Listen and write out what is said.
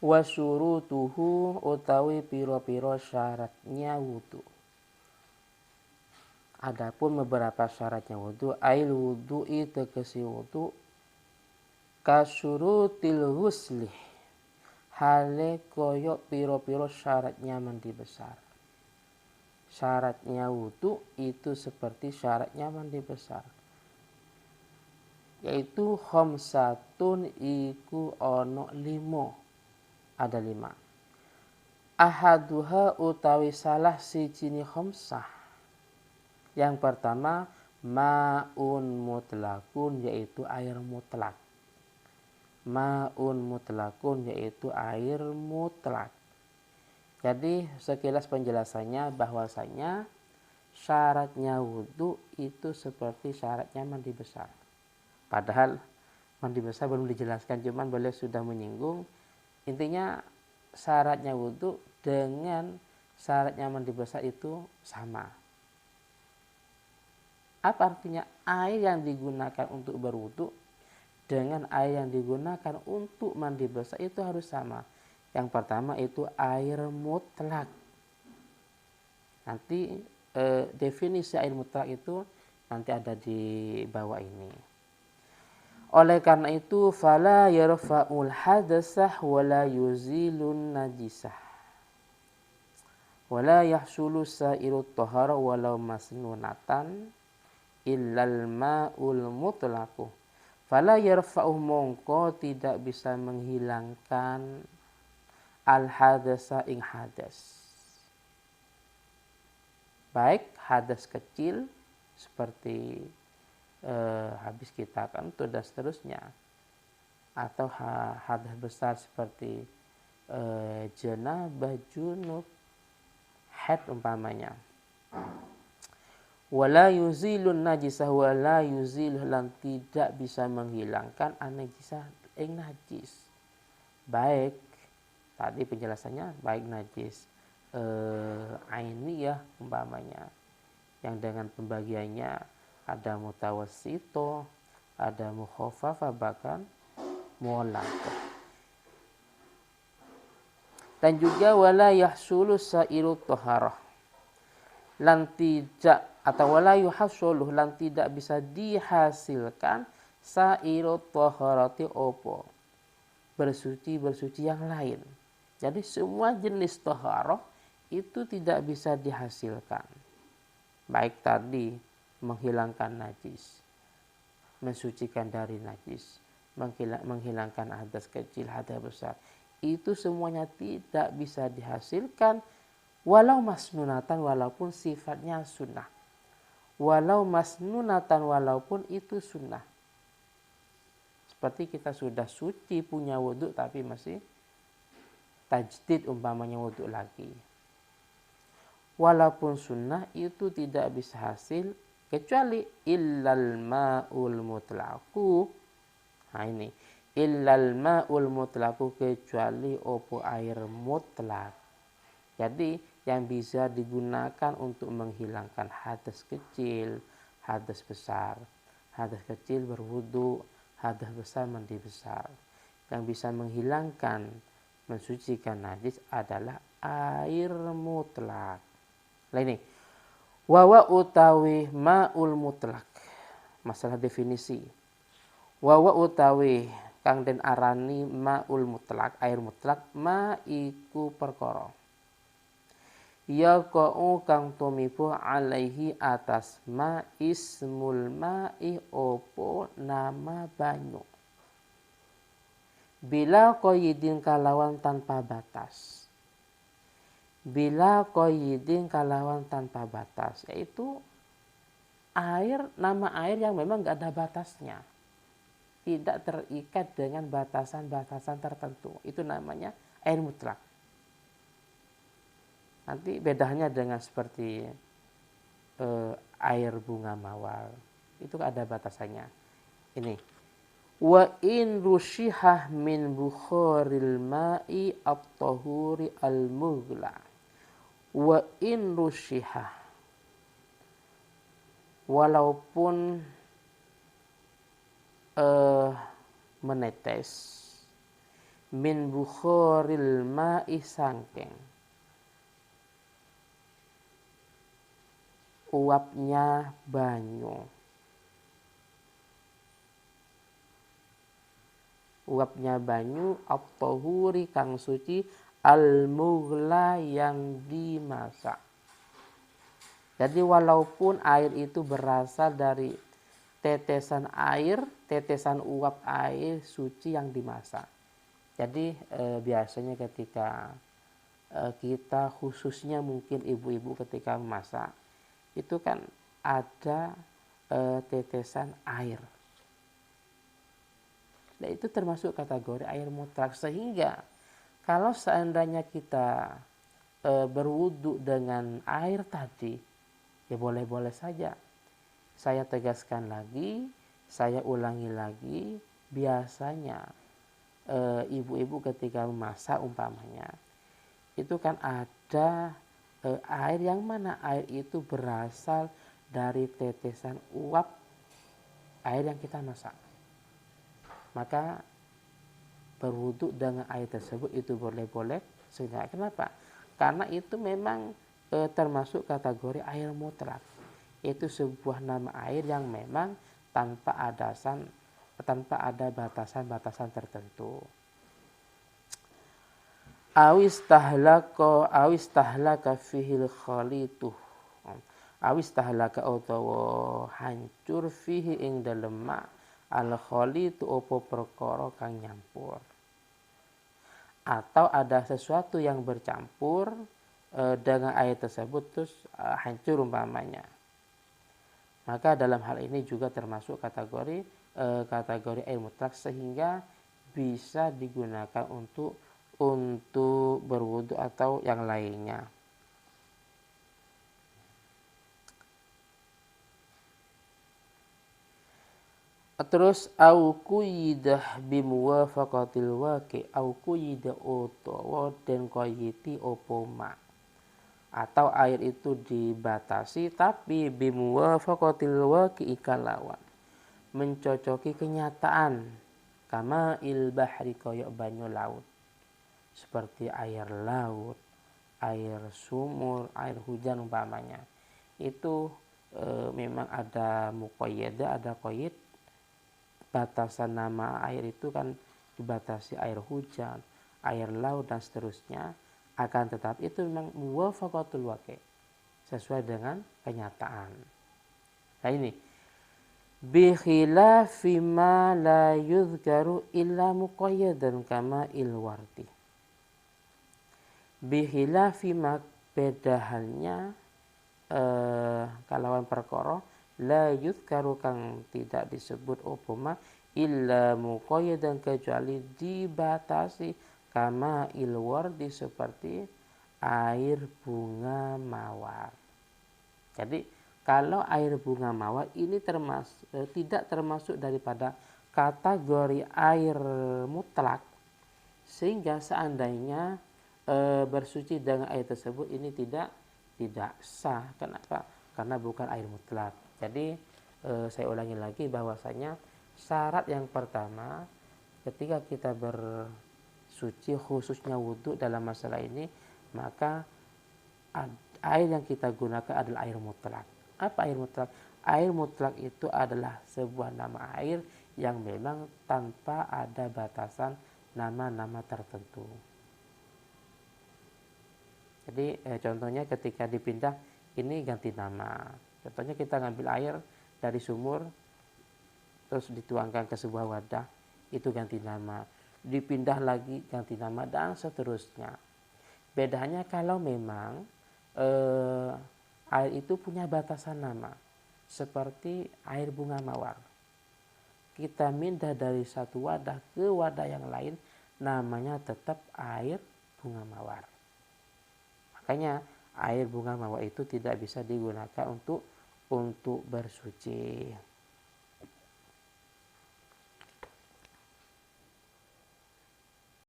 Wa syurutuhu utawi piro-piro syaratnya wudu. Adapun beberapa syaratnya wudu, ail wudu'i tegesi wudu kasyurutil ghusli, hale koyok piro-piro syaratnya mandi besar. Syaratnya wudu itu seperti syaratnya mandi besar, yaitu khamsatun iku ono limo, ada 5. Ahaduha utawi salah sijine khamsah. Yang pertama ma'un mutlakun, yaitu air mutlak. Ma'un mutlakun, yaitu air mutlak. Jadi sekilas penjelasannya bahwasanya syaratnya wudu itu seperti syaratnya mandi besar. Padahal mandi besar belum dijelaskan, cuman beliau sudah menyinggung. Intinya syaratnya wudu dengan syaratnya mandi besar itu sama. Apa artinya? Air yang digunakan untuk berwudu dengan air yang digunakan untuk mandi besar itu harus sama. Yang pertama itu air mutlak. Nanti definisi air mutlak itu nanti ada di bawah ini. Oleh karena itu fala yarfa'ul hadasah wala yuzilun najisah wala yahsulu sa'iru tahara walau masnunatan illal ma'ul mutlaku. Fala yarfa'u mongko tidak bisa menghilangkan al hadasa ing hadas. Baik hadas kecil seperti habis kita kentut dan seterusnya, atau hadas besar seperti janabah, junub, haid umpamanya. Wala yuzilun najisah wala yuziluh, lan tidak bisa menghilangkan an-najisah ing najis. Baik tadi penjelasannya baik najis ainiyah umpamanya, yang dengan pembagiannya ada mutawassito, ada mukhafafah, bahkan mu'allaqah. Dan juga wala yahsulu sa'iru taharah, lan tidak atau wala yuhasuluh, lan tidak bisa dihasilkan sa'iru taharati opo bersuci yang lain. Jadi semua jenis taharah itu tidak bisa dihasilkan. Baik tadi menghilangkan najis, mensucikan dari najis, menghilangkan hadas kecil, hadas besar, itu semuanya tidak bisa dihasilkan walau masnunatan, walaupun sifatnya sunnah. Walau masnunatan, walaupun itu sunnah. Seperti kita sudah suci punya wudhu tapi masih tajdid umpamanya wudhu lagi. Walaupun sunnah itu tidak bisa hasil kecuali illal ma'ul mutlaku. Nah ini illal ma'ul mutlaku, kecuali opo air mutlak. Jadi yang bisa digunakan untuk menghilangkan hadas kecil, hadas besar. Hadas kecil berwudu, hadas besar mandi besar. Yang bisa menghilangkan, mensucikan najis adalah air mutlak. Nah ini wawa utawi ma'ul mutlak, masalah definisi. Wawa utawi kang den arani ma'ul mutlak, air mutlak, ma iku perkara ya kau kang tumipu alaihi atas ma ismul ma'i opo nama banyu, bila qayyidin kalawan tanpa batas. Bila qayyidin kalawan tanpa batas, yaitu air, nama air yang memang gak ada batasnya, tidak terikat dengan batasan-batasan tertentu, itu namanya air mutlak. Nanti bedanya dengan seperti air bunga mawar, itu ada batasannya. Ini wa in rushihah min bukhoril ma'i at-tahuri al-mughla. Wa in rushihah, walaupun menetes min bukhoril ma'i sangking uapnya banyu. Uapnya banyu at-tahuri kang suci al-mughla yang dimasak. Jadi walaupun air itu berasal dari tetesan air, tetesan uap air suci yang dimasak. Jadi biasanya ketika kita khususnya mungkin ibu-ibu ketika memasak itu kan ada tetesan air. Nah, itu termasuk kategori air mutlak, sehingga kalau seandainya kita berwudu dengan air tadi, ya boleh-boleh saja. Saya tegaskan lagi, saya ulangi lagi, biasanya ibu-ibu ketika memasak umpamanya, itu kan ada air yang mana air itu berasal dari tetesan uap air yang kita masak. Maka berwudu dengan air tersebut itu boleh-boleh. Sehingga kenapa? Karena itu memang termasuk kategori air mutlak. Itu sebuah nama air yang memang tanpa ada batasan-batasan tertentu. Awis tahlaka fihil khalitu. Awis tahlaka utawa hancur fihi ing dalem ma al khalitu opo perkara kang nyampur. Atau ada sesuatu yang bercampur dengan air tersebut terus hancur umpamanya. Maka dalam hal ini juga termasuk kategori air mutlak, sehingga bisa digunakan untuk berwudu atau yang lainnya. Terus au kuyidah bimuwafaqatil waqi au kuyida utawa den qayiti opo ma. Atau air itu dibatasi tapi bimuwafaqatil waqi kalawan mencocoki kenyataan, kama il bahri koyok banyu laut, seperti air laut, air sumur, air hujan umpamanya. Itu memang ada muqayyada, ada qayyid. Batasan nama air itu kan dibatasi air hujan, air laut dan seterusnya. Akan tetapi itu memang muwafaqatul waqi, sesuai dengan kenyataan. Nah ini bi khilafi ma la yuzkaru illa muqayyadan kama ilwarti. Bi khilafi ma beda halnya kalawan perkara la yuzkaru kang tidak disebut opoma illa muqayyadan kecuali dibatasi kama ilwardi seperti air bunga mawar. Jadi kalau air bunga mawar ini tidak termasuk daripada kategori air mutlak, sehingga seandainya bersuci dengan air tersebut ini tidak sah. Kenapa? Karena bukan air mutlak. Jadi saya ulangi lagi bahwasanya syarat yang pertama ketika kita bersuci khususnya wudhu dalam masalah ini, maka air yang kita gunakan adalah air mutlak. Apa air mutlak? Air mutlak itu adalah sebuah nama air yang memang tanpa ada batasan nama-nama tertentu. Jadi contohnya ketika dipindah ini ganti nama. Contohnya kita ngambil air dari sumur terus dituangkan ke sebuah wadah, itu ganti nama. Dipindah lagi ganti nama dan seterusnya. Bedanya kalau memang air itu punya batasan nama, seperti air bunga mawar. Kita pindah dari satu wadah ke wadah yang lain, namanya tetap air bunga mawar. Makanya air bunga mawar itu tidak bisa digunakan untuk bersuci.